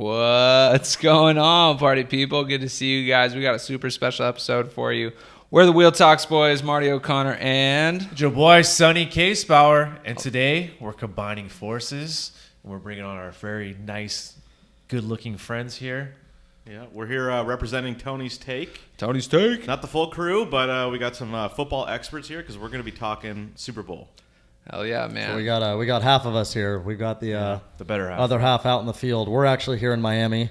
What's going on, party people? Good to see you guys. We got a super special episode for you. We're the Wheel Talks boys, Marty O'Connor and your boy, Sonny Casebauer. And today, we're combining forces. And we're bringing on our very nice, good-looking friends here. Yeah, we're here representing Tony's Take. Tony's Take. Not the full crew, but we got some football experts here because we're going to be talking Super Bowl. Hell yeah, man. So we got half of us here. We've got the better half. Other half out in the field. We're actually here in Miami.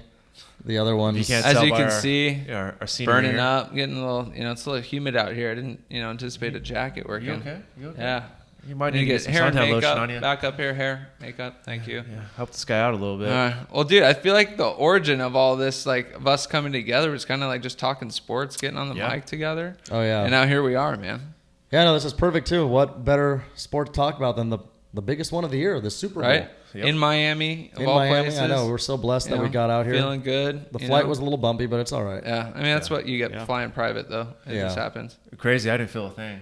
The other one's as you can see, our burning here. up, getting a little. It's a little humid out here. I didn't, anticipate a jacket working. You okay? Yeah. You might need to get get some hair and suntan makeup. lotion on you. Back up here, hair, makeup. Thank you. Yeah, help this guy out a little bit. Well, dude, I feel like the origin of all this, like of us coming together, was kind of like just talking sports, getting on the mic together. Oh yeah. And now here we are, man. Yeah, no, this is perfect too. What better sport to talk about than the biggest one of the year, the Super Bowl? Right? Yep. In Miami, of In all Miami, places. I know. We're so blessed that we got out here. Feeling good. The flight was a little bumpy, but it's all right. Yeah, I mean, that's what you get flying private, though. It just happens. Crazy, I didn't feel a thing.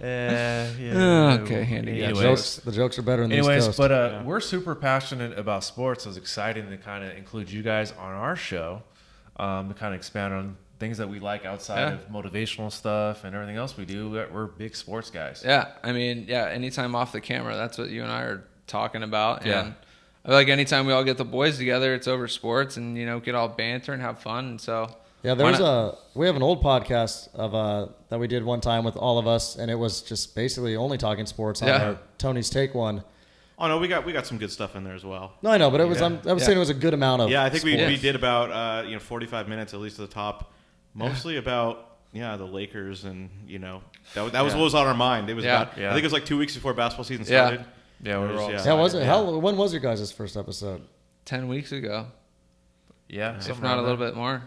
Okay, handy. The jokes are better in the East Coast. But we're super passionate about sports. So it's exciting to kind of include you guys on our show to kind of expand on things that we like outside of motivational stuff and everything else we do. We're big sports guys. Yeah, I mean, anytime off the camera, that's what you and I are talking about. And I feel like anytime we all get the boys together, it's over sports and, get all banter and have fun. And so... Yeah, we have an old podcast of that we did one time with all of us, and it was just basically only talking sports on our Tony's Take one. Oh no, we got some good stuff in there as well. No, I know, but it was I was saying it was a good amount of. Yeah, I think we sports. did about 45 minutes at least at the top, mostly about the Lakers and that was what was on our mind. It was about I think it was like 2 weeks before basketball season started. Yeah, we were all Yeah, was it? When was your guys' first episode? 10 weeks ago. Yeah, if not a little bit more.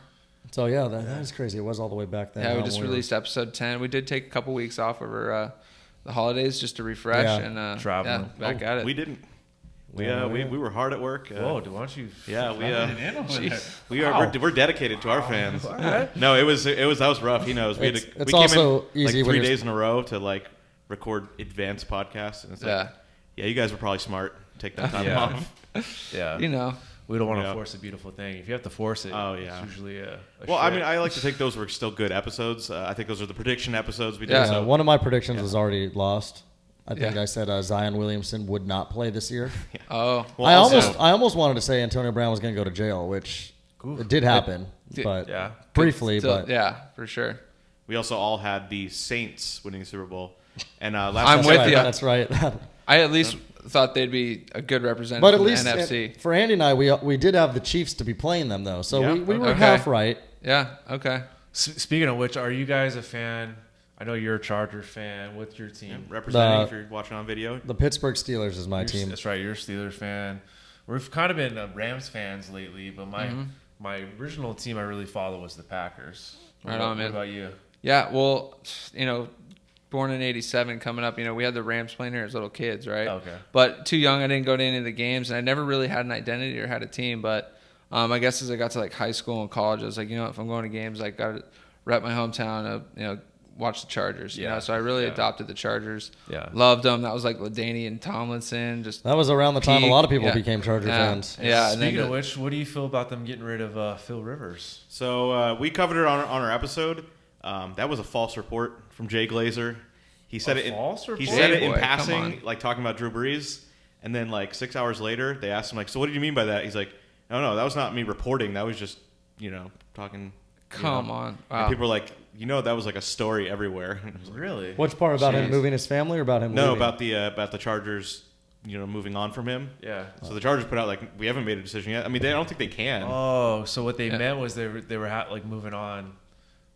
So that is crazy. It was all the way back then. Yeah, we just released episode 10. We did take a couple weeks off over the holidays just to refresh and traveling. Back at it. We didn't. We were hard at work. Whoa, why don't you? Yeah, we're dedicated to our fans. No, that was rough. He knows. We came in easy like 3 days in a row to like record advanced podcasts, and it's like, you guys were probably smart. Take that time off. Yeah, we don't want to force a beautiful thing. If you have to force it, it's usually I mean, I like to think those were still good episodes. I think those are the prediction episodes we did. Yeah, so. One of my predictions was already lost. I think I said Zion Williamson would not play this year. Oh, well, I almost wanted to say Antonio Brown was going to go to jail, which it did happen, but briefly. Still, for sure. We also all had the Saints winning the Super Bowl, and I'm with you. That's right. I at least thought they'd be a good representative but at of least the NFC. For Andy and I, we did have the Chiefs to be playing them, though. So we were half right. Yeah, okay. Speaking of which, are you guys a fan? I know you're a Chargers fan. What's your team? Representing if you're watching on video. The Pittsburgh Steelers is my team. That's right. You're a Steelers fan. We've kind of been Rams fans lately, but my original team I really follow was the Packers. Right on, man. What about you? Yeah, well, born in 87, coming up, we had the Rams playing here as little kids, right? Okay. But too young, I didn't go to any of the games, and I never really had an identity or had a team. But I guess as I got to like high school and college, I was like, if I'm going to games, I got to rep my hometown, watch the Chargers. So I really adopted the Chargers. Yeah. Loved them. That was like LaDainian and Tomlinson. That was around the time a lot of people became Charger fans. Yeah. Speaking of which, what do you feel about them getting rid of Phil Rivers? So we covered it on our episode. That was a false report from Jay Glazer. He said it in passing, like talking about Drew Brees, and then like 6 hours later, they asked him like, "So what did you mean by that?" He's like, "No, that was not me reporting. That was just talking." Come on, wow. And people were like, that was like a story everywhere. Really? Which part about him moving his family, or about him? No, leaving? about the Chargers. Moving on from him. Yeah. So the Chargers put out like, we haven't made a decision yet. I mean, I don't think they can. Oh, so what they meant was they were like moving on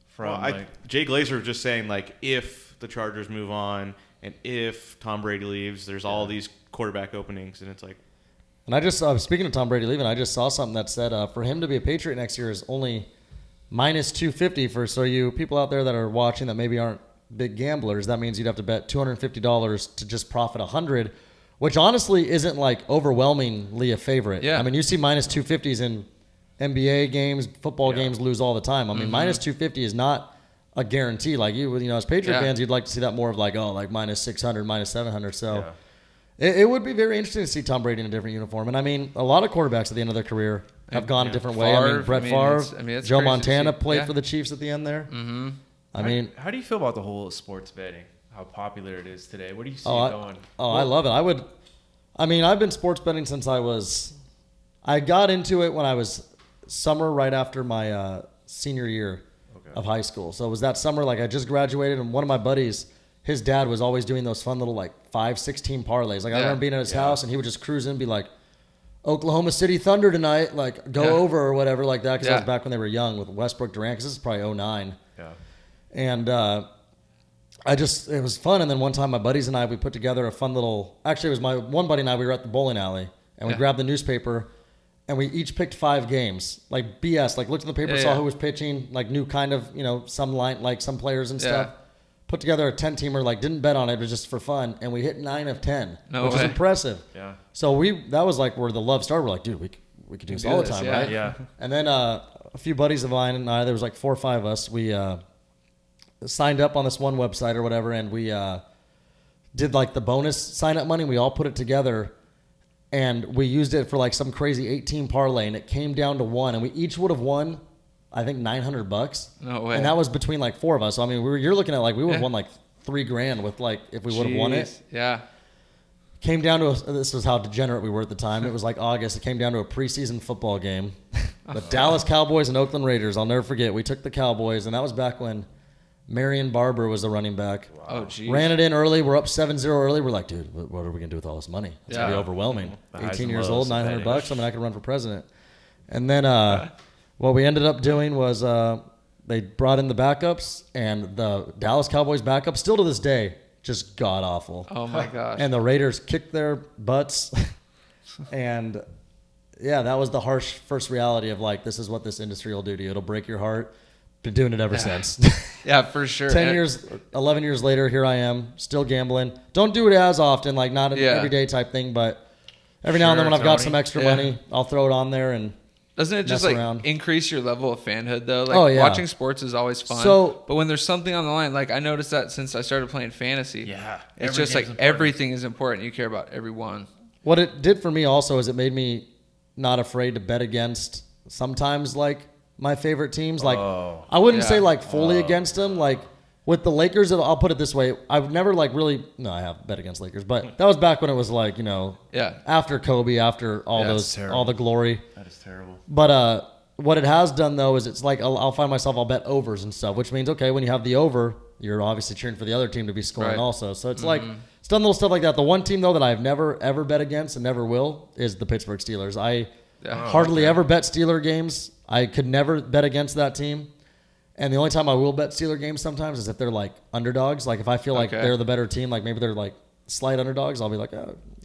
from. Jay Glazer was just saying like, if the Chargers move on and if Tom Brady leaves, there's all these quarterback openings, and it's like. And I just speaking of Tom Brady leaving, I just saw something that said for him to be a Patriot next year is only minus 250 so you people out there that are watching that maybe aren't big gamblers. That means you'd have to bet $250 to just profit 100, which honestly isn't like overwhelmingly a favorite. Yeah. I mean, you see minus 250s in NBA games, football games lose all the time. I mean, minus 250 is not a guarantee. Like as Patriot fans, you'd like to see that more of like minus 600, minus 700. So It would be very interesting to see Tom Brady in a different uniform. And I mean, a lot of quarterbacks at the end of their career have gone a different way. I mean, Brett Favre, Joe Montana played for the Chiefs at the end there. Mm-hmm. I mean, how do you feel about the whole sports betting? How popular it is today? Where do you see it going? I love it. I've been sports betting since I got into it when I was summer right after my senior year of high school. So it was that summer, like I just graduated, and one of my buddies, his dad was always doing those fun little like 5-16 parlays. Like I remember being at his house and he would just cruise in and be like, Oklahoma City Thunder tonight, like go over or whatever like that. Because that was back when they were young with Westbrook Durant. Because this is probably 2009. Yeah. And it was fun. And then one time my buddies and I, we put together a fun little, actually it was my one buddy and I, we were at the bowling alley and we grabbed the newspaper and we each picked 5 games. Like BS, like looked in the paper, saw who was pitching, like knew kind of, some line, like some players and stuff. Put together a 10-teamer, like didn't bet on it, but just for fun, and we hit 9 of 10, which was impressive. Yeah. So that was like where the love started. We're like, dude, we could do this all the time, right? Yeah. And then a few buddies of mine and I, there was like 4 or 5 of us. We signed up on this one website or whatever, and we did like the bonus sign up money. We all put it together, and we used it for like some crazy 18 parlay, and it came down to 1, and we each would have won, I think $900. No way. And that was between like 4 of us. So I mean, you're looking at like we would have won like $3,000 with like if we would have won it. Yeah. Came down to this was how degenerate we were at the time. It was like August. It came down to a preseason football game. The Dallas Cowboys and Oakland Raiders. I'll never forget. We took the Cowboys, and that was back when Marion Barber was the running back. Wow. Oh, geez. Ran it in early. We're up 7-0 early. We're like, dude, what are we gonna do with all this money? It's gonna be overwhelming. 18 years old, $900. I mean, I could run for president. And then what we ended up doing was they brought in the backups, and the Dallas Cowboys backup, still to this day, just god awful. Oh my gosh. And the Raiders kicked their butts. And yeah, that was the harsh first reality of like, this is what this industry will do to you. It'll break your heart. Been doing it ever since. Yeah, for sure. 11 years later, here I am, still gambling. Don't do it as often, like not an everyday type thing, but every now and then when I've got some extra money, I'll throw it on there and doesn't it just like increase your level of fanhood though? Like watching sports is always fun. But when there's something on the line, like I noticed that since I started playing fantasy. Yeah. It's just like everything is important. You care about every one. What it did for me also is it made me not afraid to bet against sometimes like my favorite teams. Like I wouldn't say like fully against them. Like with the Lakers, I'll put it this way. I've never like really, no, I have bet against Lakers, but that was back when it was like, after Kobe, after all all the glory. That is terrible. But what it has done though is it's like I'll find myself, I'll bet overs and stuff, which means, okay, when you have the over, you're obviously cheering for the other team to be scoring also. So it's like, it's done little stuff like that. The one team though that I've never ever bet against and never will is the Pittsburgh Steelers. I hardly ever bet Steeler games. I could never bet against that team. And the only time I will bet Steeler games sometimes is if they're like underdogs. Like if I feel like they're the better team, like maybe they're like slight underdogs, I'll be like,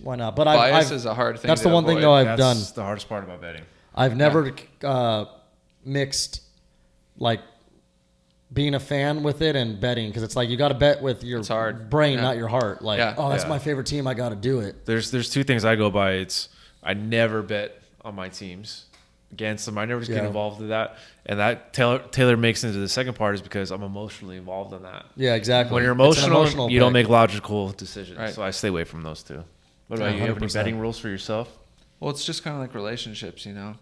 why not? But bias is a hard thing. That's the one thing though I've done. That's the hardest part about betting. I've never mixed like being a fan with it and betting, because it's like you got to bet with your brain, not your heart. Like, that's my favorite team, I got to do it. There's 2 things I go by. It's I never bet on my teams against them. I never just get involved in that. And that Taylor makes into the second part is because I'm emotionally involved in that. Yeah, exactly. When you're emotional you don't make logical decisions. Right. So I stay away from those 2. What about you? You have any betting rules for yourself? Well, it's just kind of like relationships, You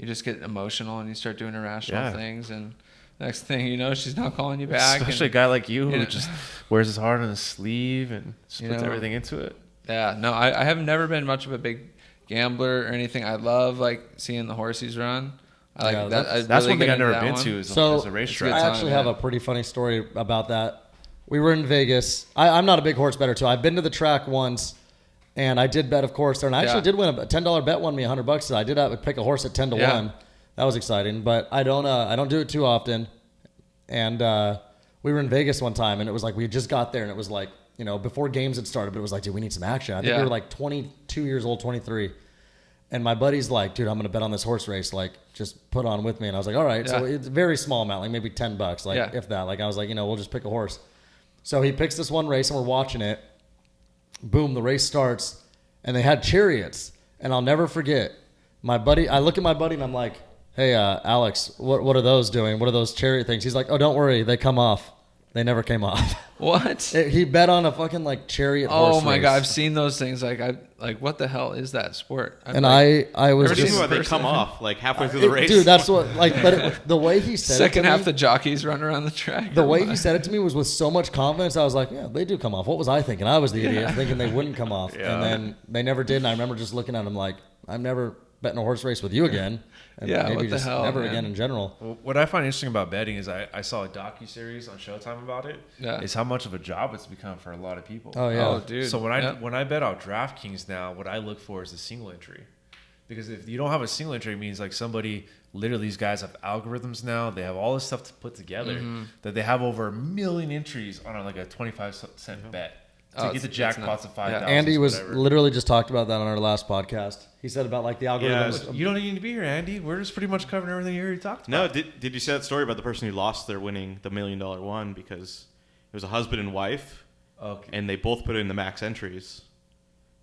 just get emotional and you start doing irrational things, and next thing you know, she's not calling you back. Especially a guy like you who just wears his heart on his sleeve and just puts everything into it. Yeah, no, I have never been much of a big gambler or anything. I love like seeing the horses run. I like that. That's one thing I've never been to is a racetrack. I actually have a pretty funny story about that. We were in Vegas. I'm not a big horse bettor too. I've been to the track once, and I did bet, of course, there. And I actually did win a $10 bet. Won me $100. So I did have to pick a horse at 10-1. That was exciting, but I don't do it too often. And we were in Vegas one time, and it was like we just got there, and it was like, before games had started, but it was like, dude, we need some action. I think we were like 22 years old, 23. And my buddy's like, dude, I'm going to bet on this horse race. Like, just put on with me. And I was like, all right. Yeah. So it's a very small amount, like maybe $10, like if that. Like I was like, we'll just pick a horse. So he picks this one race, and we're watching it. Boom, the race starts, and they had chariots. And I'll never forget, I look at my buddy, and I'm like, hey, Alex, what are those doing? What are those chariot things? He's like, oh, don't worry, they come off. They never came off. What? He bet on a fucking like chariot Oh horse my race. God, I've seen those things. Like what the hell is that sport? And I was Ever seen just why they come off like halfway through the race? dude. That's what like. But the way he said second it to half me, the jockeys run around the track. the way he said it to me was with so much confidence. I was like, yeah, they do come off. What was I thinking? I was the idiot thinking they wouldn't come off, and then they never did. And I remember just looking at him like, I'm never betting a horse race with you again. And Yeah, maybe what the just hell, never man? again in general. Well, what I find interesting about betting is I saw a docuseries on Showtime about it. Yeah. Is how much of a job it's become for a lot of people. Oh yeah. Oh, dude. So when I bet out DraftKings now, what I look for is a single entry, because if you don't have a single entry, it means like somebody literally, these guys have algorithms now. They have all this stuff to put together that they have over 1 million entries on like a 25-cent bet to get the jackpots of 5,000. Andy was literally just talked about that on our last podcast. He said about like the algorithms. You don't need to be here, Andy. We're just pretty much covering everything you already talked about. No, did you see that story about the person who lost their winning the $1 million one because it was a husband and wife, and they both put in the max entries,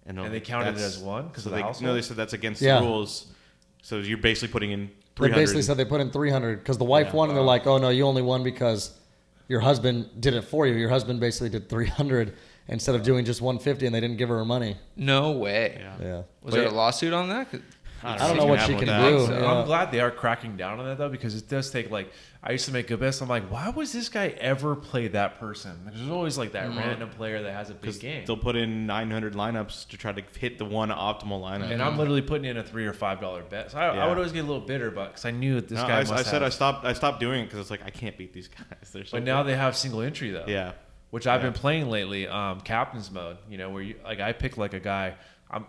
and they counted it as one because of the household? No, they said that's against the rules. So you're basically putting in 300. They basically said they put in 300 because the wife won, and they're like, oh no, you only won because your husband did it for you. Your husband basically did 300 instead of doing just 150, and they didn't give her money. No way. Yeah. Was there a lawsuit on that? I don't know what she can do. So Yeah. I'm glad they are cracking down on that though, because it does take like, I used to make good bets. I'm like, why was this guy ever play that person? There's always like that random player that has a big game. They'll put in 900 lineups to try to hit the one optimal lineup. And I'm literally putting in a $3 or $5 bet. So I would always get a little bitter, but because I knew that this guy. I stopped doing it because it's like I can't beat these guys. They're so But now they have single entry though. Yeah. Which I've been playing lately, captain's mode. You know, where you like I pick like a guy.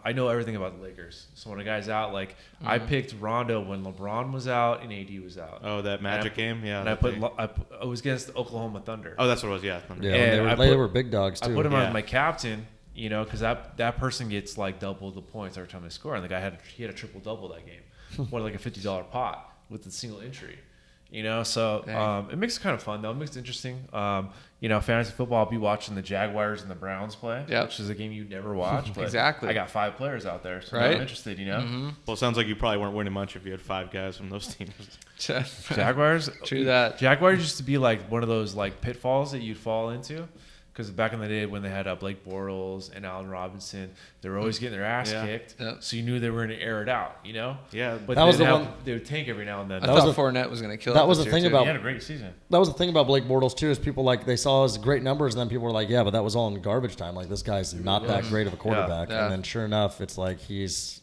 I know everything about the Lakers. So when a guy's out, like I picked Rondo when LeBron was out and AD was out. Oh, that Magic game, yeah. And I was against the Oklahoma Thunder. Oh, that's what it was. Yeah, Thunder. Yeah, And they were big dogs too. I put him as my captain, you know, because that person gets like double the points every time they score, and the guy had a triple double that game, won like a $50 pot with the single entry. You know, so it makes it kind of fun though. It makes it interesting. You know, fantasy football, I'll be watching the Jaguars and the Browns play, which is a game you never watch. But Exactly. I got 5 players out there, so Right. I'm interested. You know, Well, it sounds like you probably weren't winning much if you had 5 guys from those teams. Jaguars. True that. Jaguars used to be like one of those like pitfalls that you'd fall into. Because back in the day when they had Blake Bortles and Allen Robinson, they were always getting their ass kicked. Yeah. So you knew they were going to air it out, you know? Yeah. But That was the one one- they would tank every now and then. I thought Fournette was going to kill that it was this the year, thing too. about- He had a great season. That was the thing about Blake Bortles too, is people like they saw his great numbers, and then people were like, yeah, but that was all in garbage time. Like this guy's not that great of a quarterback. Yeah. And then sure enough, it's like I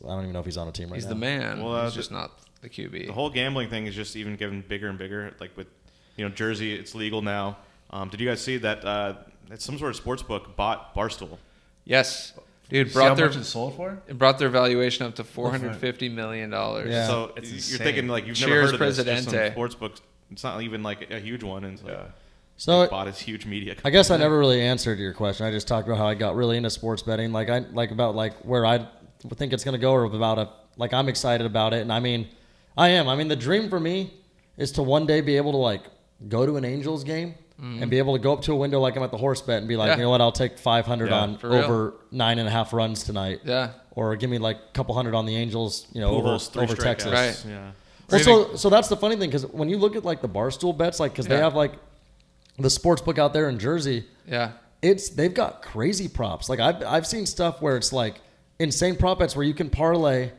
don't even know if he's on a team right He's now. the man. Well, He's just not the QB. The whole gambling thing is just even getting bigger and bigger. Like with, Jersey, it's legal now. Did you guys see that some sort of sports book bought Barstool? Yes. Dude, See how brought their much it sold for? it brought their valuation up to $450 million. Yeah. So It's you're insane. thinking like you've Cheers, never heard of this. Just some Presidente. sports books. It's not even like a huge one. And it's like So they bought his huge media. I guess I never really answered your question. I just talked about how I got really into sports betting, about where I think it's going to go, or about I'm excited about it, and I mean, I am. I mean, the dream for me is to one day be able to like go to an Angels game and be able to go up to a window like I'm at the horse bet and be like, Yeah. you know what, I'll take 500 on for real. over 9.5 runs tonight. Yeah. Or give me like a couple hundred on the Angels, over Pujols, 3 Texas. Right. Yeah. Well, so that's the funny thing, because when you look at like the Barstool bets, like because they have like the sports book out there in Jersey, Yeah. they've got crazy props. Like I've seen stuff where it's like insane prop bets where you can parlay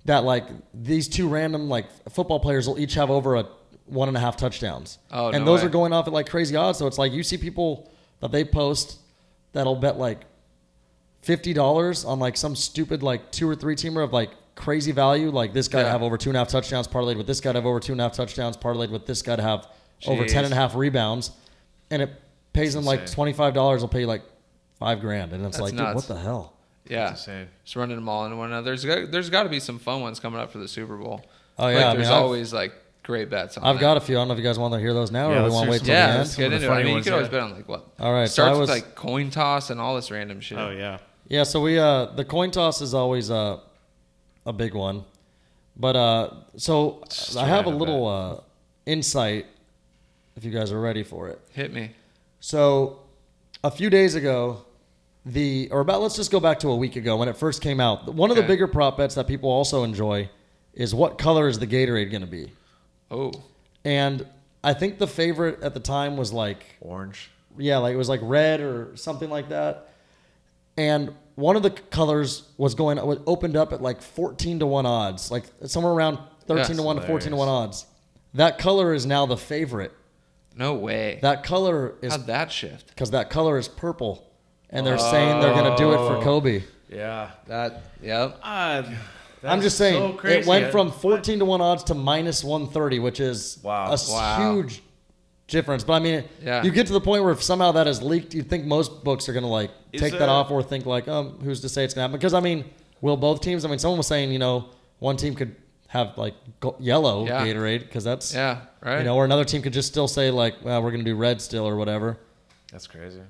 that like these 2 random like football players will each have over 1.5 touchdowns. Oh, and no those way. are going off at like crazy odds. So it's like you see people that they post that'll bet like $50 on like some stupid like 2 or 3 teamer of like crazy value. Like this guy to have over 2.5 touchdowns parlayed with this guy to have over 2.5 touchdowns parlayed with this guy to have over Jeez. 10.5 rebounds. And it pays them like insane. $25 will pay you like $5,000. And it's That's like, dude, nuts. what the hell? Yeah. That's insane. Just running them all into one another. There's got to be some fun ones coming up for the Super Bowl. Oh, yeah. Like, there's always like great bets on I've that. got a few. I don't know if you guys want to hear those now, Yeah, or we let's want to hear wait some. till Yeah, the let's end. get Some of into the it. I funny mean, you ones, could always yeah. bet on like what? All right, so Starts I was- with like coin toss and all this random shit. Oh yeah. Yeah, so we the coin toss is always a big one, but so I have a random little insight if you guys are ready for it. Hit me. So a few days ago, let's just go back to a week ago when it first came out. One of the Okay. bigger prop bets that people also enjoy is what color is the Gatorade going to be? Oh. And I think the favorite at the time was like Orange. like it was like red or something like that. And one of the colors was opened up at like 14-1 odds, like somewhere around 13-1 to 14-1 odds. That color is now the favorite. No way. That color is... How'd that shift? Because that color is purple. And they're saying they're going to do it for Kobe. Yeah. Yep. I'm just saying, so crazy. it went from 14-1 odds to minus 130, which is a huge difference. But I mean, you get to the point where if somehow that is leaked, you'd think most books are going to like take that off or think like, who's to say it's going to happen? Because I mean, will both teams? I mean, someone was saying, one team could have like yellow Gatorade because that's right. Or another team could just still say like, well, we're going to do red still or whatever. That's crazy.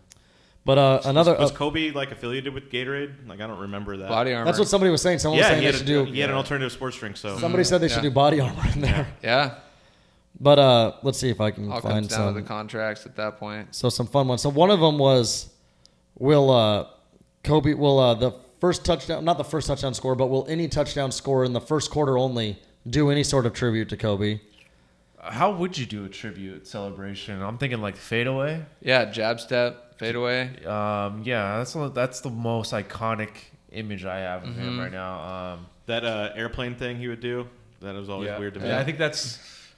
But another was Kobe like affiliated with Gatorade? Like I don't remember that. Body armor. That's what somebody was saying. Someone was saying they should do. He had an alternative sports drink. So somebody said they should do body armor in there. Yeah. But let's see if I can All find comes down some. to the contracts at that point. So some fun ones. So one of them was, will the first touchdown, not the first touchdown score, but will any touchdown score in the first quarter only do any sort of tribute to Kobe? How would you do a tribute celebration? I'm thinking like fadeaway. Yeah, jab step, fadeaway. Yeah, that's the most iconic image I have of him right now. That airplane thing he would do, that was always weird to me.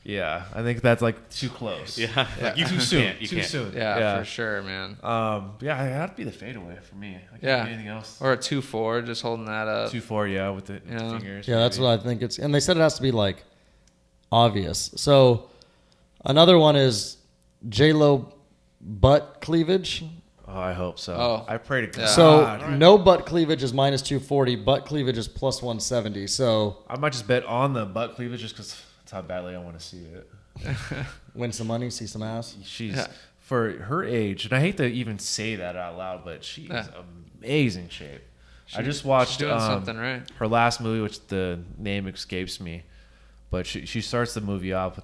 Yeah, I think that's like too close. Yeah. Like, you too soon. You too can't. soon. Yeah, for sure, man. It had to be the fadeaway for me. I can't do anything else. Or a 2-4, just holding that up. 2-4, with the fingers. Yeah, that's what I think it's. And they said it has to be like obvious. So another one is J-Lo butt cleavage. Oh, I hope so. Oh. I pray to God. So no butt cleavage is minus 240. Butt cleavage is plus 170. So I might just bet on the butt cleavage just because that's how badly I want to see it. win some money, see some ass. She's for her age, and I hate to even say that out loud, but she's amazing shape. I just watched doing something right. her last movie, which the name escapes me, but she starts the movie off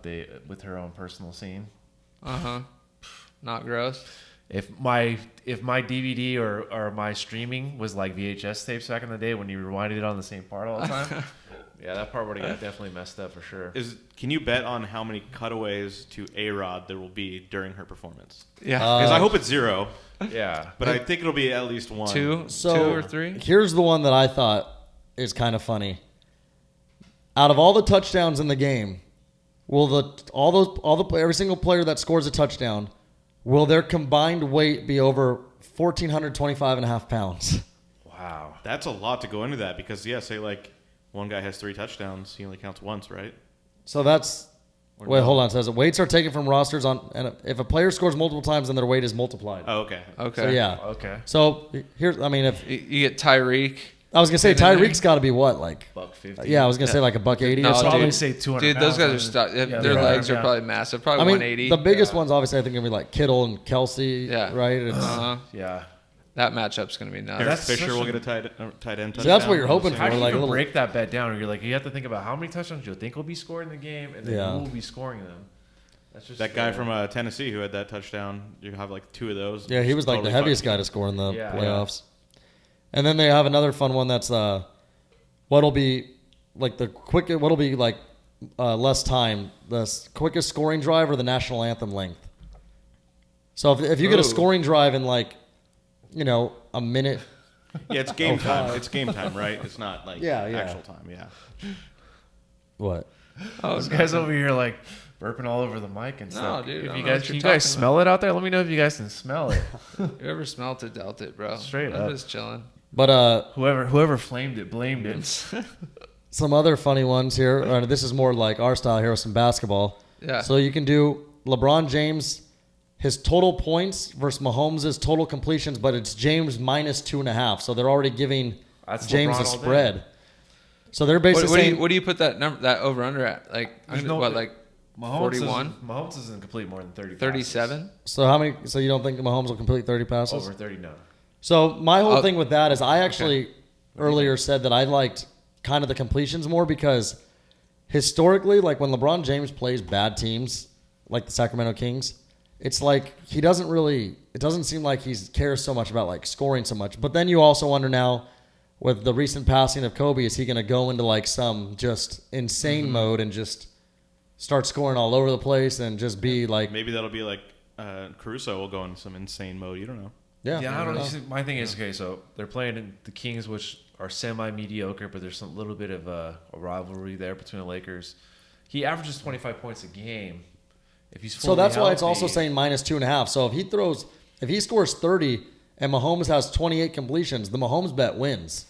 with her own personal scene. Not gross. If my DVD or my streaming was like VHS tapes back in the day when you rewinded it on the same part all the time, that part would have got definitely messed up for sure. Can you bet on how many cutaways to A-Rod there will be during her performance? Yeah. Because I hope it's 0. Yeah. But I think it'll be at least 1. 2 or 3. Here's the one that I thought is kind of funny. Out of all the touchdowns in the game, will every single player that scores a touchdown, will their combined weight be over 1,425.5 pounds? Wow. That's a lot to go into that because, say like one guy has 3 touchdowns, he only counts once, right? So that's... Wait, hold on. It says weights are taken from rosters and if a player scores multiple times, then their weight is multiplied. Oh, okay. So, yeah. Okay. So, here's... I mean, if... You get Tyreek... I was going to say, Tyreek's got to be what, like... $150. Yeah, I was going to say like a $180 No, or something. Probably say 200 Dude, those guys are stuck. Their legs are probably massive. Probably 180. The biggest ones, obviously, I think, are going to be like Kittle and Kelsey, right? Yeah. That matchup's going to be nuts. Eric Fisher will get a tight end touchdown. So that's what you're hoping for. How do you like even break that bet down? You're like, you have to think about how many touchdowns you think will be scored in the game and then who will be scoring them. That's just that guy from Tennessee who had that touchdown, you have like 2 of those. Yeah, he was like the heaviest guy to score in the playoffs. And then they have another fun one that's what'll be like less time, the quickest scoring drive or the national anthem length. So if you get a scoring drive in like, a minute. Yeah, it's game time. It's game time, right? It's not like actual time. Yeah. What? Those guys over here like burping all over the mic and stuff. No, dude. Can you guys smell it out there? Let me know if you guys can smell it. Whoever smelt it, dealt it, bro. Straight I'm up. just chilling. But whoever flamed it, blamed it. Some other funny ones here. This is more like our style here with some basketball. Yeah. So you can do LeBron James, his total points versus Mahomes' total completions, but it's James minus 2.5. So they're already giving James LeBron a spread. So they're basically saying, what do you put that over under at? Like Mahomes 41? Mahomes doesn't complete more than 30 passes. 37? So how many? So you don't think Mahomes will complete 30 passes? Over 30, no. So my whole thing with that is I actually earlier said that I liked kind of the completions more because historically, like when LeBron James plays bad teams, like the Sacramento Kings, it's like it doesn't seem like he cares so much about like scoring so much. But then you also wonder now with the recent passing of Kobe, is he going to go into like some just insane mode and just start scoring all over the place and just be like... Maybe that'll be like Caruso will go in some insane mode. You don't know. Yeah, I don't know. My thing is, okay, so they're playing the Kings, which are semi-mediocre, but there's some little bit of a rivalry there between the Lakers. He averages 25 points a game. If he's fully that's healthy, why it's also saying -2.5. So if he scores 30 and Mahomes has 28 completions, the Mahomes bet wins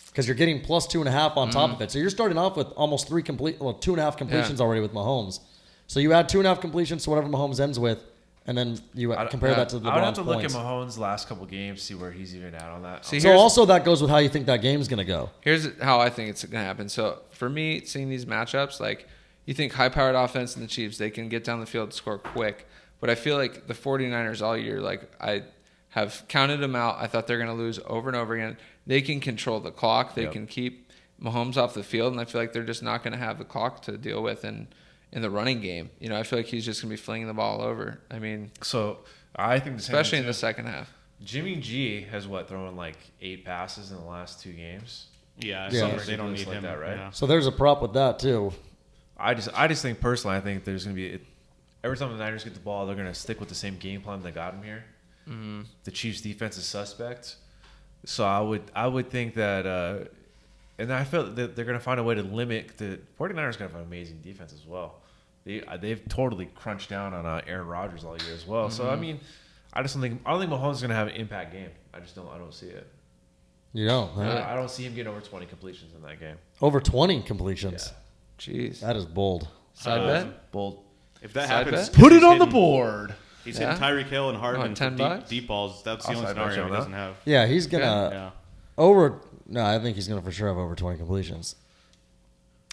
because you're getting +2.5 on top of it. So you're starting off with almost 2.5 completions already with Mahomes. So you add 2.5 completions to whatever Mahomes ends with, and then you compare that to LeBron's I would have to look points. at Mahomes' last couple games, see where he's even at on that. See, So also that goes with how you think that game's going to go. Here's how I think it's going to happen. So for me, seeing these matchups, like you think high-powered offense in the Chiefs, they can get down the field, score quick. But I feel like the 49ers all year, like I have counted them out. I thought they're going to lose over and over again. They can control the clock. They can keep Mahomes off the field, and I feel like they're just not going to have the clock to deal with in the running game. You know, I feel like he's just going to be flinging the ball over. I mean, so I think especially in the second half. Jimmy G has thrown like 8 passes in the last 2 games. Yeah. They don't need him, that, right? Yeah. So there's a prop with that too. I just think personally, I think there's going to be every time the Niners get the ball, they're going to stick with the same game plan that got them here. Mm-hmm. The Chiefs' defense is suspect, so I would think that, and I feel that they're going to find a way to limit the 49ers. Going to have an amazing defense as well. They've totally crunched down on Aaron Rodgers all year as well. Mm-hmm. So I mean, I don't think Mahomes is going to have an impact game. I don't see it. You don't. Huh? I don't see him getting over 20 completions in that game. Over 20 completions. Yeah. Jeez. That is bold. Side bet? Bold. If that Side happens, bet? Put it on the board. He's hitting Tyreek Hill and Hardman for $10? deep balls. That's the only I'll side bet scenario on he that. doesn't have. Yeah, he's gonna I think he's gonna for sure have over 20 completions.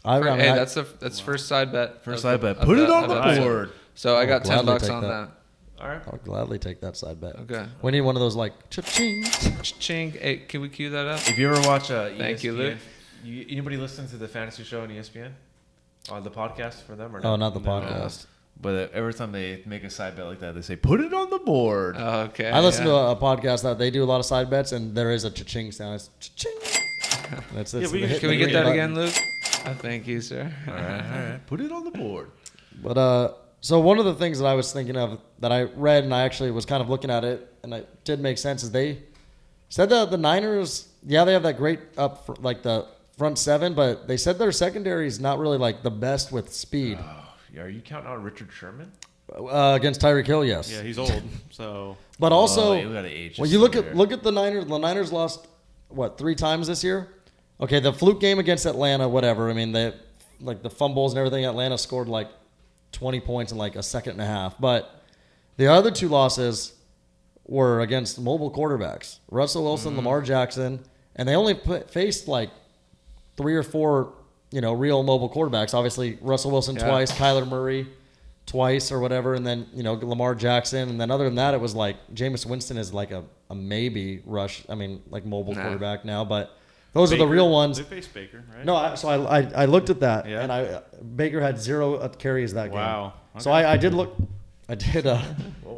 That's first side bet. First side bet. Put it on the board. So I got gladly $10 take on that. All right. I'll gladly take that side bet. Okay. We need one of those like cha-ching. Ching. Hey, can we cue that up? If you ever watch ESPN, Thank you, Luke. Anybody listen to the fantasy show on ESPN? On the podcast for them or not? Oh, not the podcast. But every time they make a side bet like that, they say, put it on the board. Okay. I listen to a podcast that they do a lot of side bets, and there is a cha-ching sound. It's cha-ching. That's it. Can we get that again, Luke? Thank you, sir. All right. Put it on the board. But so one of the things that I was thinking of that I read, and I actually was kind of looking at it, and it did make sense, is they said that the Niners, they have that great like the front seven, but they said their secondary is not really like the best with speed. Are you counting on Richard Sherman? Against Tyreek Hill, yes. Yeah, he's old. So, but also, when you look at the Niners lost 3 times this year. Okay, the fluke game against Atlanta, whatever. I mean, they like the fumbles and everything. Atlanta scored like 20 points in like a second and a half. But the other 2 losses were against mobile quarterbacks, Russell Wilson, Lamar Jackson, and they only faced like 3 or 4, real mobile quarterbacks. Obviously, Russell Wilson twice, Kyler Murray twice or whatever, and then, Lamar Jackson. And then other than that, it was like Jameis Winston is like a maybe rush. I mean, like mobile quarterback now, but those are the real ones. They faced Baker, right? No, I looked at that, and Baker had 0 carries that game. Wow. Okay. So I did look. I did. Get out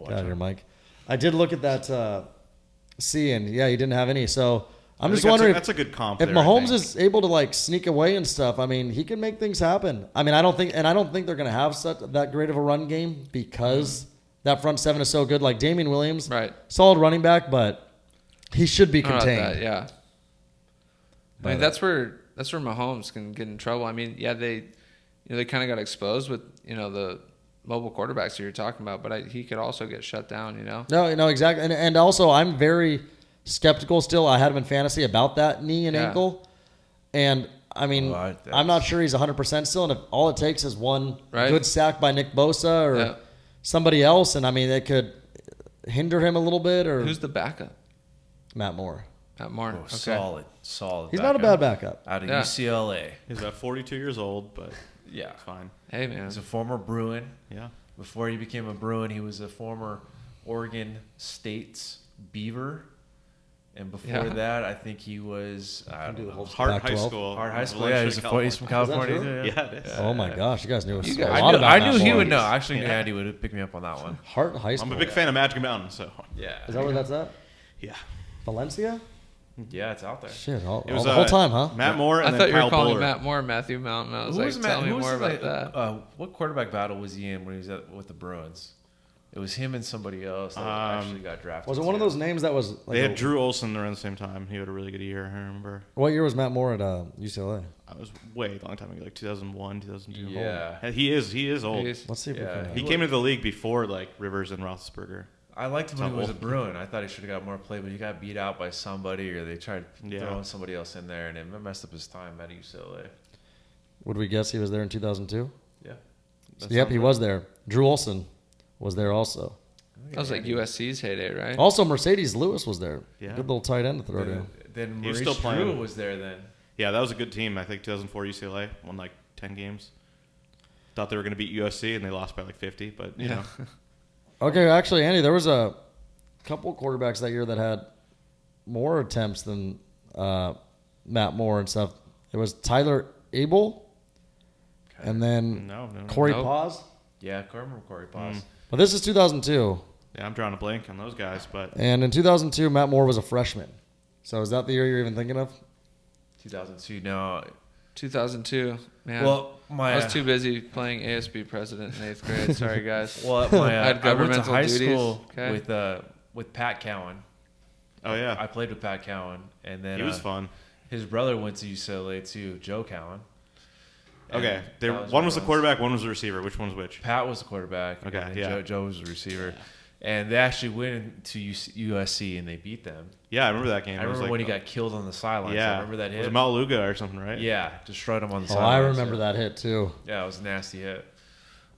of here, Mike. I did look at that and he didn't have any. So I'm just wondering that's a good comp. If Mahomes is able to like sneak away and stuff, I mean, he can make things happen. I mean, I don't think they're going to have that great of a run game because that front seven is so good. Like Damian Williams, right? Solid running back, but he should be contained. Yeah. I mean, that's where Mahomes can get in trouble. I mean, they kind of got exposed with the mobile quarterbacks that you're talking about, but he could also get shut down. No, exactly, and also I'm very skeptical still. I had him in fantasy about that knee and ankle, and I mean, I'm not sure he's 100% still. And if all it takes is one good sack by Nick Bosa or somebody else, and I mean, it could hinder him a little bit. Or who's the backup? Matt Moore. Okay. Solid. He's not a bad backup. Out of UCLA. He's about 42 years old, but it's fine. Hey, man. He's a former Bruin. Yeah. Before he became a Bruin, he was a former Oregon State's Beaver. And before that, I think he was Hart High School. Hart High School. Yeah, he's from California. Yeah, it is. Oh my gosh, you guys knew a lot about I that. knew he would know. I actually knew Andy would pick me up on that one. Hart High School. I'm a big fan of Magic Mountain, so yeah. Is that where that's at? Yeah. Valencia? Yeah, it's out there. Shit, all it was, the whole time, huh? Matt Moore and I thought you were Kyle calling Buller. Matt Moore Matthew Mountain. I was tell me more about that. What quarterback battle was he in when he was with the Bruins? It was him and somebody else that actually got drafted. Was it one of those names that was? Like they had Drew Olson around the same time. He had a really good year. I remember. What year was Matt Moore at UCLA? I was way long time ago, like 2001, 2002. Yeah, he is old. Let's see if we can. He came into the league before like Rivers and Roethlisberger. I liked him when he was a Bruin. I thought he should have got more play, but he got beat out by somebody, or they tried throwing somebody else in there, and it messed up his time at UCLA. Would we guess he was there in 2002? Yeah. Yep, he was there. Drew Olson was there also. That was like USC's heyday, right? Also, Mercedes Lewis was there. Yeah. Good little tight end to throw to. Then He was Maurice still playing. Drew was there then. Yeah, that was a good team. I think 2004 UCLA won like 10 games. Thought they were going to beat USC, and they lost by like 50, but you know. Okay, actually, Andy, there was a couple quarterbacks that year that had more attempts than Matt Moore and stuff. It was Tyler Abel, and then Corey Paz. Yeah, I remember Corey Paz. But this is 2002. Yeah, I'm drawing a blank on those guys, but And in 2002, Matt Moore was a freshman. So is that the year you're even thinking of? 2002. No. 2002. Man. Well, I was too busy playing ASB president in 8th grade. Sorry, guys. Well, I had I went to governmental high duties. school Okay. with Pat Cowan. oh yeah, I played with Pat Cowan, and then he was fun. his brother went to UCLA too, Joe Cowan. Okay, one was the quarterback, one was the receiver. Which one's which? Pat was the quarterback. Okay, and yeah. Joe was the receiver. And they actually went to USC and they beat them. Yeah, I remember that game. I remember when he got killed on the sidelines. Yeah, I remember that hit. It was Maluga or something, right? Yeah, destroyed him on the Oh, sidelines. I remember that hit too. Yeah, it was a nasty hit.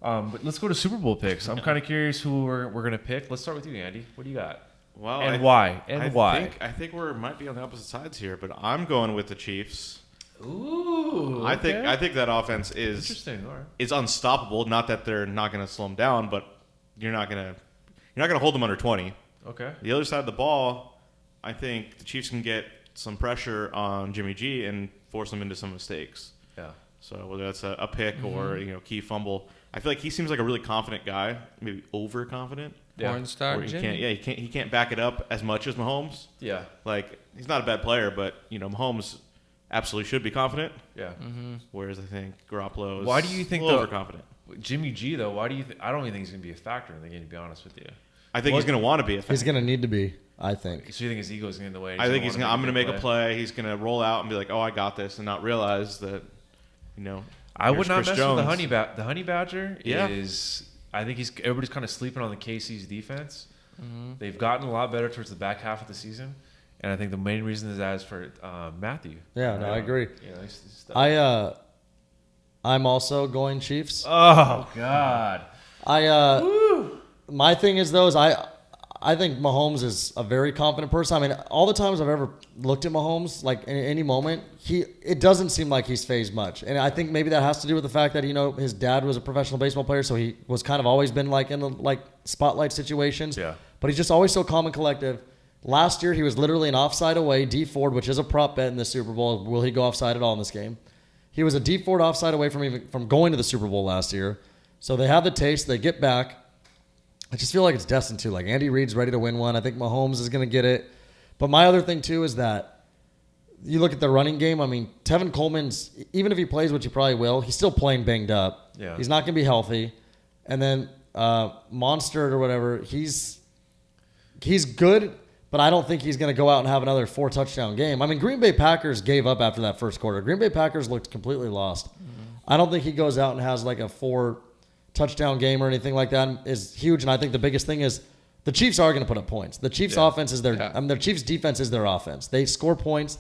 But let's go to Super Bowl picks. I'm kind of curious who we're going to pick. Let's start with you, Andy. What do you got? Well, And why? I think we might be on the opposite sides here, but I'm going with the Chiefs. Ooh, I think that offense is interesting. All right. is unstoppable. Not that they're not going to slow them down, but you're not going to hold them under 20. Okay. The other side of the ball, I think the Chiefs can get some pressure on Jimmy G and force him into some mistakes. Yeah. So whether that's a pick or key fumble, I feel like he seems like a really confident guy, maybe overconfident. Porn star Jimmy. He can't back it up as much as Mahomes. Yeah. Like he's not a bad player, but Mahomes absolutely should be confident. Yeah. Whereas I think Garoppolo is Why do you think a little overconfident? Jimmy G though? Why do you? I don't even think he's going to be a factor in the game. To be honest with you. I think he's going to want to be a factor. He's going to need to be, I think. So you think his ego is getting in the way? I think I'm going to make a play. He's going to roll out and be like, "Oh, I got this," and not realize that, I would not Chris mess Jones. with the honey badger. Is I think everybody's kind of sleeping on the KC's defense. They've gotten a lot better towards the back half of the season, and I think the main reason is as for Matthew. Yeah, no, I agree. Yeah, I'm also going Chiefs. Oh God. My thing is though, I think Mahomes is a very confident person. I mean, all the times I've ever looked at Mahomes, like in any moment, it doesn't seem like he's phased much. And I think maybe that has to do with the fact that, his dad was a professional baseball player, so he was kind of always been like in the spotlight situations. Yeah. But he's just always so calm and collective. Last year, he was literally an offside away, D Ford, which is a prop bet in the Super Bowl. Will he go offside at all in this game? He was a D Ford offside away from going to the Super Bowl last year. So they have the taste. They get back. I just feel like it's destined to. Like, Andy Reid's ready to win one. I think Mahomes is going to get it. But my other thing, too, is that you look at the running game. I mean, Tevin Coleman's, even if he plays, which he probably will, he's still playing banged up. Yeah. He's not going to be healthy. And then Monster or whatever, he's good, but I don't think he's going to go out and have another 4-touchdown game. I mean, Green Bay Packers gave up after that first quarter. Green Bay Packers looked completely lost. I don't think he goes out and has like a 4-touchdown game or anything like that is huge. And I think the biggest thing is the Chiefs are going to put up points. The Chiefs offense is their Chiefs defense is their offense. They score points,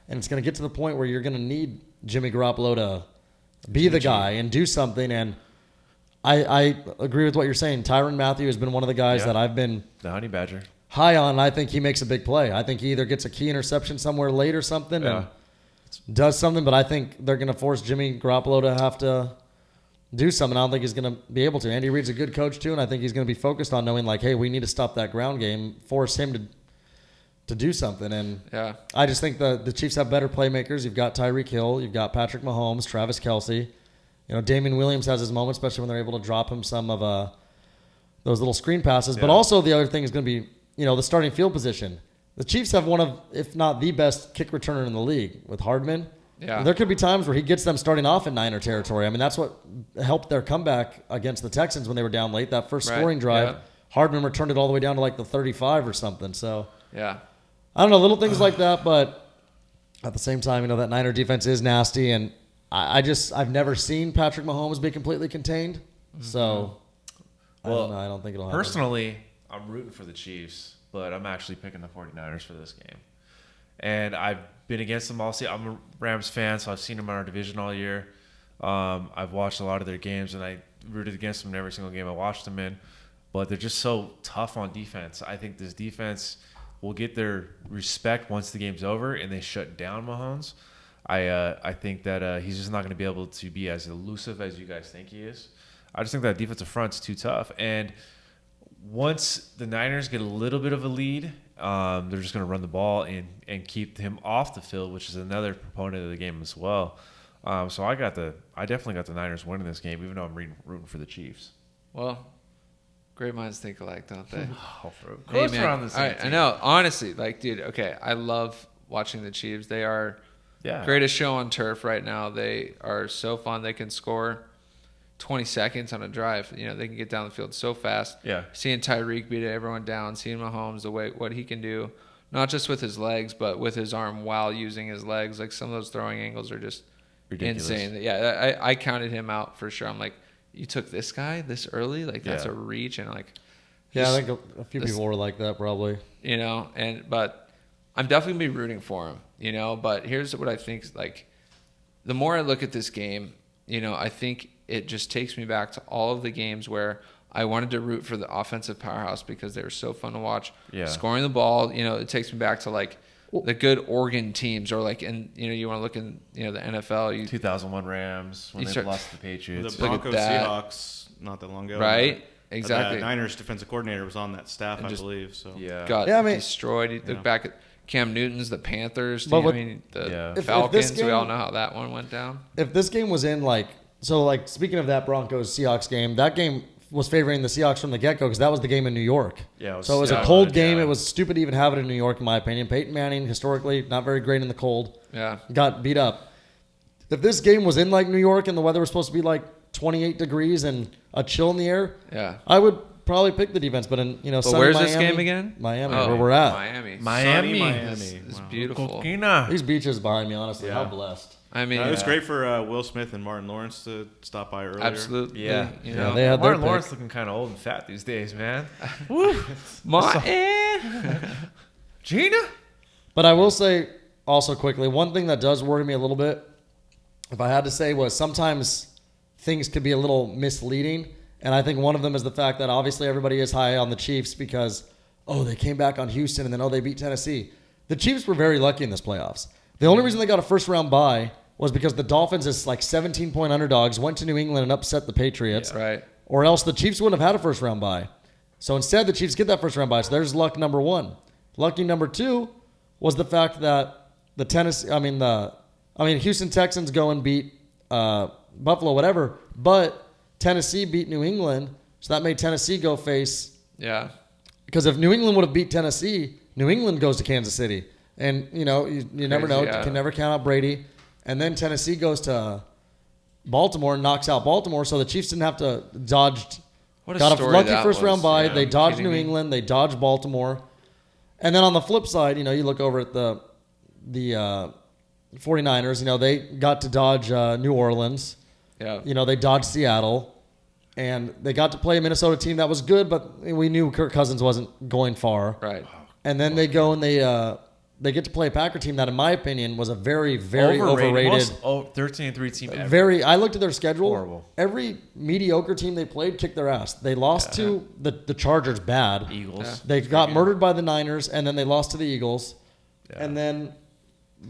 and it's going to get to the point where you're going to need Jimmy Garoppolo to be the guy and do something. And I agree with what you're saying. Tyrann Mathieu has been one of the guys that I've been the honey badger high on. And I think he makes a big play. I think he either gets a key interception somewhere late or something and does something. But I think they're going to force Jimmy Garoppolo to have to do something. I don't think he's going to be able to. Andy Reid's a good coach too, and I think he's going to be focused on knowing like, hey, we need to stop that ground game, force him to do something. And I just think the Chiefs have better playmakers. You've got Tyreek Hill, you've got Patrick Mahomes, Travis Kelce. Damian Williams has his moments, especially when they're able to drop him some of those little screen passes. Yeah. But also the other thing is going to be, the starting field position. The Chiefs have one of, if not the best kick returner in the league with Hardman. Yeah. There could be times where he gets them starting off in Niner territory. I mean, that's what helped their comeback against the Texans when they were down late. That first scoring drive, Hardman returned it all the way down to like the 35 or something. So Yeah. I don't know, little things like that, but at the same time, that Niner defense is nasty, and I've never seen Patrick Mahomes be completely contained. So I don't know. I don't think it'll happen. Personally, I'm rooting for the Chiefs, but I'm actually picking the 49ers for this game. And I've been against them all season. I'm a Rams fan, so I've seen them in our division all year. I've watched a lot of their games, and I rooted against them in every single game I watched them in. But they're just so tough on defense. I think this defense will get their respect once the game's over and they shut down Mahomes. I think that he's just not going to be able to be as elusive as you guys think he is. I just think that defensive front's too tough. And once the Niners get a little bit of a lead, they're just going to run the ball and keep him off the field, which is another proponent of the game as well. So I definitely got the Niners winning this game, even though I'm rooting for the Chiefs. Well, great minds think alike, don't they? Of course we're on the same team. I know. Honestly, dude, okay, I love watching the Chiefs. They are greatest show on turf right now. They are so fun. They can score 20 seconds on a drive. They can get down the field so fast. Yeah. Seeing Tyreek beat everyone down, seeing Mahomes, what he can do, not just with his legs, but with his arm while using his legs. Like, some of those throwing angles are just ridiculous. Insane. Yeah, I counted him out for sure. I'm like, you took this guy this early? Like, that's a reach. And yeah, I think a few people were like that probably. But I'm definitely going to be rooting for him, but here's what I think, the more I look at this game, I think it just takes me back to all of the games where I wanted to root for the offensive powerhouse because they were so fun to watch. Yeah. Scoring the ball, it takes me back to the good Oregon teams, or you want to look in the NFL. 2001 Rams when they lost to the Patriots. The Broncos Seahawks not that long ago. Right? Exactly. The Niners defensive coordinator was on that staff, I believe. So got destroyed. You look back at Cam Newton's, the Panthers, the Falcons. We all know how that one went down. If this game was in speaking of that Broncos Seahawks game, that game was favoring the Seahawks from the get-go because that was the game in New York. Yeah, it was a cold game. Yeah. It was stupid to even have it in New York, in my opinion. Peyton Manning, historically, not very great in the cold. Yeah. Got beat up. If this game was in New York and the weather was supposed to be 28 degrees and a chill in the air, I would probably pick the defense. But in but sunny where's Miami, this game again? Miami, where we're at. Miami. Miami. It's beautiful. These beaches behind me, honestly, how blessed. It was great for Will Smith and Martin Lawrence to stop by earlier. Absolutely. Yeah. They had Martin Lawrence looking kind of old and fat these days, man. Woo. Gina. But I will say also quickly, one thing that does worry me a little bit, if I had to say, was sometimes things could be a little misleading. And I think one of them is the fact that obviously everybody is high on the Chiefs because, they came back on Houston and then, they beat Tennessee. The Chiefs were very lucky in this playoffs. The only reason they got a first-round bye was because the Dolphins, as 17-point underdogs, went to New England and upset the Patriots. Yeah, right. Or else the Chiefs wouldn't have had a first-round bye. So instead, the Chiefs get that first-round bye. So there's luck number one. Lucky number two was the fact that Houston Texans go and beat Buffalo, whatever. But Tennessee beat New England, so that made Tennessee go face. Yeah. Because if New England would have beat Tennessee, New England goes to Kansas City. And, you never know. Yeah. You can never count out Brady. And then Tennessee goes to Baltimore and knocks out Baltimore, so the Chiefs didn't have to dodge. Got a lucky first-round bye. Yeah, they dodged New England. They dodged Baltimore. And then on the flip side, you look over at the 49ers. They got to dodge New Orleans. Yeah. They dodged Seattle. And they got to play a Minnesota team that was good, but we knew Kirk Cousins wasn't going far. Right. And then they go and they get to play a Packer team that, in my opinion, was a very, very overrated. Most 13-3 team ever. I looked at their schedule. Horrible. Every mediocre team they played kicked their ass. They lost to the Chargers bad. Eagles. Yeah. They got murdered by the Niners, and then they lost to the Eagles. Yeah. And then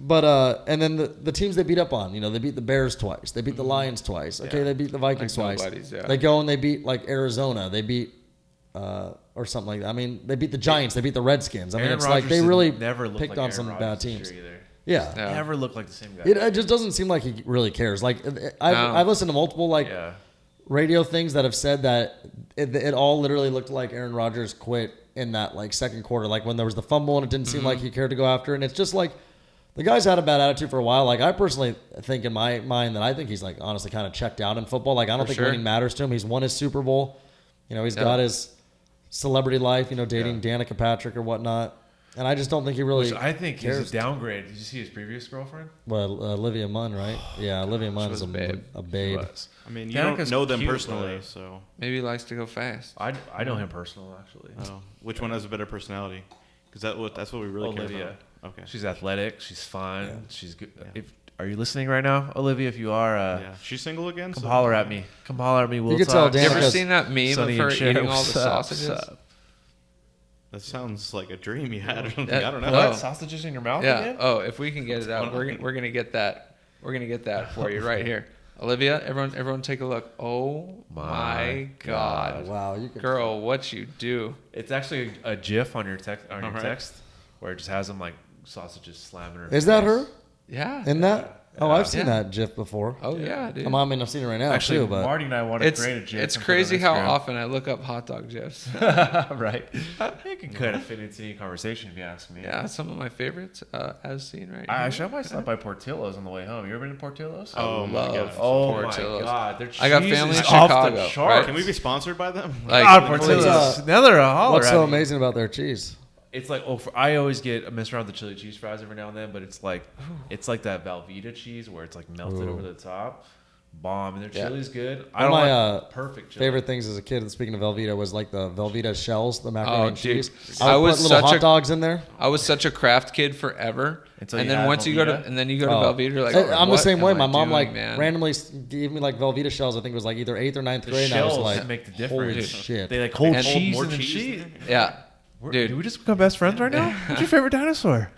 the teams they beat up on, they beat the Bears twice. They beat the Lions twice. Okay, they beat the Vikings twice. They go and they beat Arizona. They beat or something like that. I mean, they beat the Giants. They beat the Redskins. I mean, Aaron it's Rodgers they really never picked on some bad teams. Yeah. Never looked like the same guy. It just doesn't seem like he really cares. I've listened to multiple radio things that have said that it all literally looked like Aaron Rodgers quit in that second quarter, when there was the fumble and it didn't seem like he cared to go after. And it's just the guy's had a bad attitude for a while. I personally think in my mind that I think he's honestly kind of checked out in football. I don't think winning matters to him. He's won his Super Bowl. He's got his celebrity life, dating Danica Patrick or whatnot. And I just don't think he really. Which I think cares. is a downgrade. Did you see his previous girlfriend? Well, Olivia Munn, right? Yeah, Olivia Munn is a babe. I mean, you don't know them personally, so maybe he likes to go fast. I know him personally, actually. Oh, which one has a better personality? Because that's what we really care Olivia. about. Okay. She's athletic. She's fun. Yeah. She's good. Yeah. Are you listening right now, Olivia? If you are, she's single again. Come holler at me. Come holler at me. We'll you can tell you ever seen that meme of her eating all the sausages? That sounds like a dream you had or something. I don't know. What? Sausages in your mouth? Yeah. Again? Oh, if we can get it out, we're gonna get that. We're gonna get that for you right here. Olivia, everyone, take a look. Oh my God! Wow, girl, what you do? It's actually a GIF on your text where it just has them like sausages slamming her. Is that her? Yeah. In that? Oh, I've seen that GIF before. Oh yeah, dude. I mean, I've seen it right now actually, too. But Marty and I want to create a GIF. It's crazy how often I look up hot dog GIFs. Right. It can kind of fit into any conversation if you ask me. Yeah, some of my favorites as seen right now. Actually, I might stop by Portillo's on the way home. You ever been to Portillo's? Oh my God. Oh Portillo's. My God. Their cheese I got family in off Chicago. the chart. Right? Can we be sponsored by them? Portillo's. Now they're a holler. What's so amazing about their cheese? It's like I always get messed around with the chili cheese fries every now and then, but it's like that Velveeta cheese where it's like melted over the top. Bomb, and their chili's good. I don't like perfect chili. Favorite things as a kid, speaking of Velveeta, was like the Velveeta shells, the macaroni and cheese. I would put little hot dogs in there. I was such a Kraft kid forever. And then once Velveeta? you go to Velveeta, you're like, I'm the same way. My mom man? randomly gave me like Velveeta shells. I think it was like either 8th or 9th grade. And I was like, make the difference. Holy shit! They like hold cheese in the cheese. Yeah. Dude, did we just become best friends right now? What's your favorite dinosaur?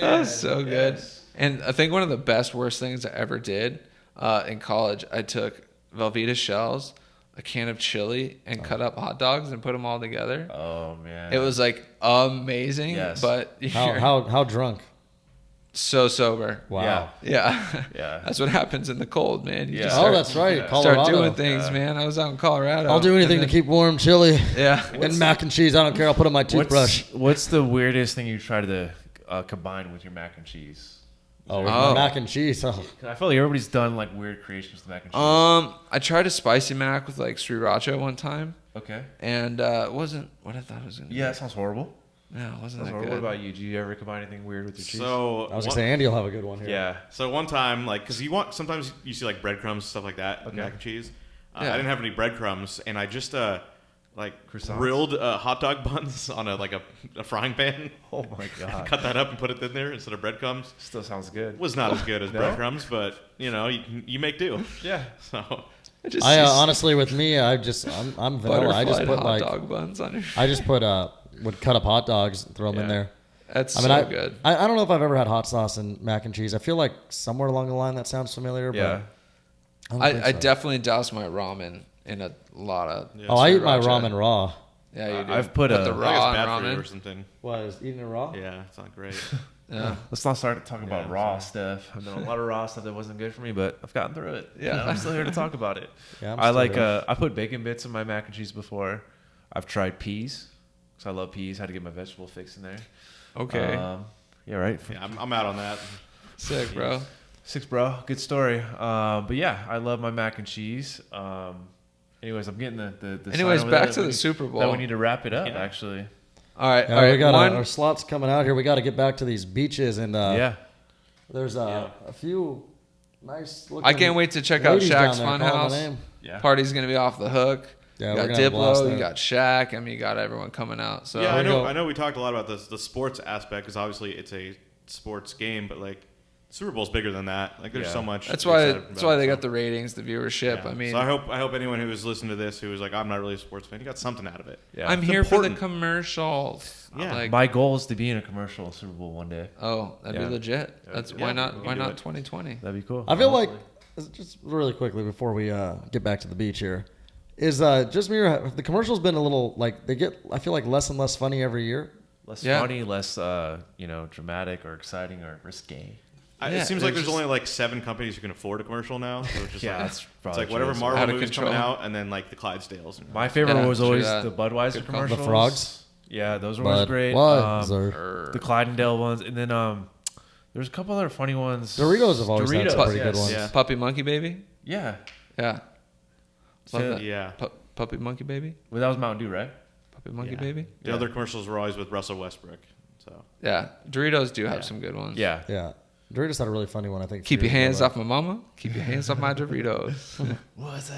That was so good. And I think one of the worst things I ever did in college, I took Velveeta shells, a can of chili, and cut up hot dogs and put them all together. Oh man, it was like amazing. Yes. But how drunk? So sober. Wow. Yeah. That's what happens in the cold, man. You just that's right. Colorado. Start doing things, man. I was out in Colorado. I'll do anything to keep warm. Chili. Yeah. And mac and cheese. I don't care. I'll put it in my toothbrush. What's the weirdest thing you try to combine with your mac and cheese? Mac and cheese. Oh. I feel like everybody's done like weird creations with mac and cheese. I tried a spicy mac with like sriracha one time. Okay. And it wasn't what I thought it was going to be. Yeah, that sounds horrible. No, it wasn't that good. good. What about you? Do you ever combine anything weird with your cheese? So I was gonna say Andy will have a good one here. Yeah. So one time, like, because sometimes you see like breadcrumbs stuff like that, mac and cheese. I didn't have any breadcrumbs, and I just grilled hot dog buns on a frying pan. Oh my God! Cut that up and put it in there instead of breadcrumbs. Still sounds good. Was not as good as breadcrumbs, but you make do. Yeah. So. Honestly, with me, I'm vanilla. I just put hot dog buns on your. I just put would cut up hot dogs, throw them in there. That's so good. I don't know if I've ever had hot sauce and mac and cheese. I feel like somewhere along the line that sounds familiar. Yeah. But I definitely douse my ramen in a lot of. Yeah. I eat my ramen raw. Yeah, you do. I've put the raw ramen or something. What is eating it raw? Yeah, it's not great. Yeah. Let's not start talking about raw stuff. I've done a lot of raw stuff that wasn't good for me, but I've gotten through it. Yeah, I'm still here to talk about it. Yeah, I put bacon bits in my mac and cheese before. I've tried peas. I love peas. Had to get my vegetable fix in there. Okay. Yeah, right. Yeah, I'm out on that. Sick, bro. Sick, bro. Good story. But yeah, I love my mac and cheese. Anyways, I'm getting the anyways, back to the Super Bowl. That we need to wrap it up, actually. All right. We got our slots coming out here. We got to get back to these beaches. And there's a few nice looking I can't wait to check out Shaq's Funhouse. Yeah. Party's going to be off the hook. Yeah, you got Diplo, you got Shaq. I mean, you got everyone coming out. So yeah, I know. We talked a lot about the sports aspect because obviously it's a sports game, but like Super Bowl's bigger than that. Like there's so much. That's why they got the ratings, the viewership. Yeah. I mean, so I hope anyone who was listening to this who was like, I'm not really a sports fan, you got something out of it. Yeah. I'm here for the commercials. Yeah. My goal is to be in a commercial Super Bowl one day. Oh, that'd be legit. That's why not 2020? That'd be cool. I feel like just really quickly before we get back to the beach here. Is just me or the commercial's been a little like I feel like less and less funny every year. Less funny, less dramatic or exciting or risque. It seems like there's only like 7 companies who can afford a commercial now. So it's just that's probably it's like whatever Marvel movie's coming out, and then like the Clydesdales. My favorite was always the Budweiser commercials. The frogs. Yeah, those were always great. The Clydesdale ones, and then there's a couple other funny ones. Doritos have always had some pretty good ones. Yeah. Puppy Monkey Baby. Yeah. Yeah. Love that. Yeah. Puppy Monkey Baby. Well, that was Mountain Dew, right? Puppy Monkey Baby. The other commercials were always with Russell Westbrook. So yeah, Doritos do have some good ones. Yeah. Doritos had a really funny one, I think. Keep your hands off my mama. Keep your hands off my Doritos. What's up?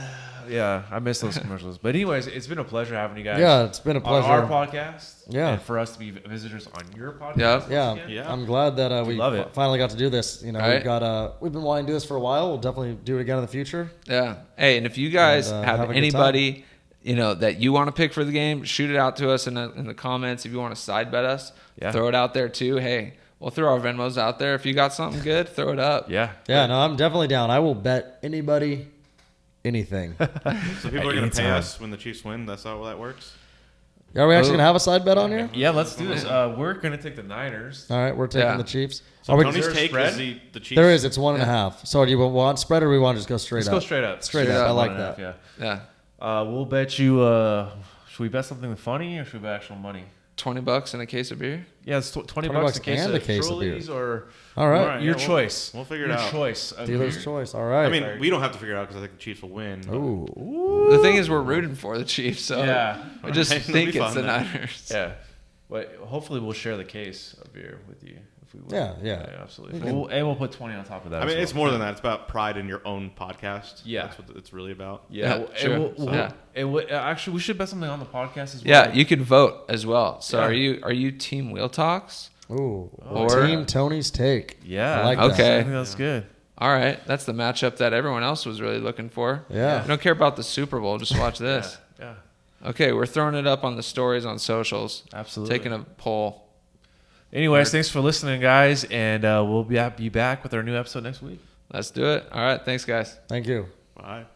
Yeah, I miss those commercials. But anyways, it's been a pleasure having you guys. Yeah, it's been a pleasure. On our podcast. Yeah. And for us to be visitors on your podcast. Yeah. I'm glad that we finally got to do this. You know, right. we've been wanting to do this for a while. We'll definitely do it again in the future. Yeah. Hey, and if you guys have anybody, you know, that you want to pick for the game, shoot it out to us in the comments. If you want to side bet us, throw it out there too. Hey, we'll throw our Venmos out there. If you got something good, throw it up. Yeah. Yeah, no, I'm definitely down. I will bet anybody anything. So people are going to pay us when the Chiefs win? That's how that works? Are we actually going to have a side bet on here? Yeah, let's do this. We're going to take the Niners. All right, we're taking the Chiefs. So Tony's take is the Chiefs. There is. It's 1.5. So do you want spread or do we want to just go straight up? Let's go straight up. Straight up. I like that. Yeah. We'll bet you. Should we bet something funny or should we bet actual money? $20 and a case of beer. Yeah, it's $20 a case of beer. Or all right, your choice. We'll figure it out. Your choice. Dealer's choice. All right. I mean, we don't have to figure it out because I think the Chiefs will win. Ooh. The thing is, we're rooting for the Chiefs, so I just think it's the Niners. Yeah, but hopefully we'll share the case of beer with you. Yeah, absolutely. We'll put 20 on top of that. I mean, it's more than that. It's about pride in your own podcast. Yeah, that's what it's really about. Yeah, actually, we should bet something on the podcast as well. Yeah, you can vote as well. So are you Team Wheel Talks? Ooh, or Team Tony's Take? Yeah, I like that. I think that's good. All right, that's the matchup that everyone else was really looking for. Yeah, you don't care about the Super Bowl. Just watch this. Yeah. Okay, we're throwing it up on the stories on socials. Absolutely. Taking a poll. Anyways, thanks for listening, guys, and we'll be back with our new episode next week. Let's do it. All right, thanks, guys. Thank you. Bye.